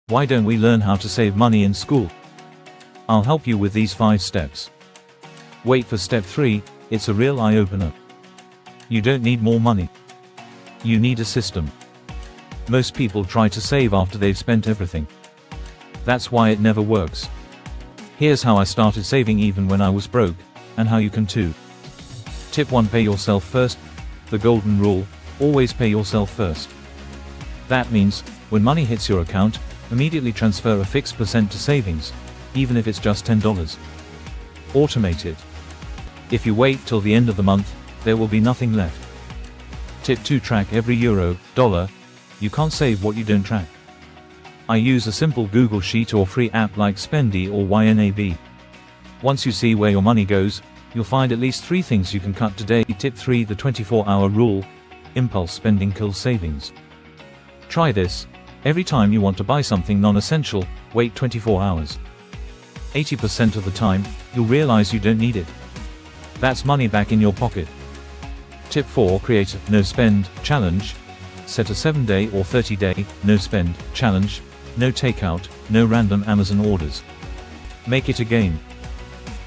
Why don't we learn how to save money in school? I'll help you with these 5 steps. Wait for step 3, it's a real eye-opener. You don't need more money. You need a system. Most people try to save after they've spent everything. That's why it never works. Here's how I started saving even when I was broke, and how you can too. Tip 1: pay yourself first. The golden rule: always pay yourself first. That means, when money hits your account, immediately transfer a fixed percent to savings, even if it's just $10. Automate it. If you wait till the end of the month, there will be nothing left. Tip 2: track every euro, dollar. You can't save what you don't track. I use a simple Google Sheet or free app like Spendy or YNAB. Once you see where your money goes, you'll find at least 3 things you can cut today. Tip 3: the 24-hour rule. Impulse spending kills savings. Try this. Every time you want to buy something non-essential, wait 24 hours. 80% of the time, you'll realize you don't need it. That's money back in your pocket. Tip 4: create a no-spend challenge. Set a 7-day or 30-day no-spend challenge. No takeout, no random Amazon orders. Make it a game.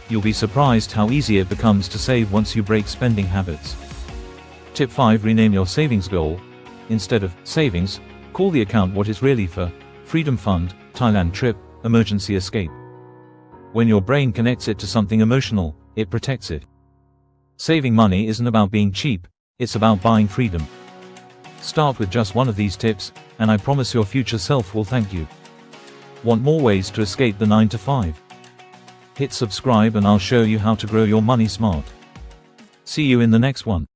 You'll be surprised how easy it becomes to save once you break spending habits. Tip 5: rename your savings goal. Instead of savings, call the account what it's really for: Freedom Fund, Thailand trip, emergency escape. When your brain connects it to something emotional, it protects it. Saving money isn't about being cheap, it's about buying freedom. Start with just one of these tips, and I promise your future self will thank you. Want more ways to escape the 9 to 5? Hit subscribe and I'll show you how to grow your money smart. See you in the next one.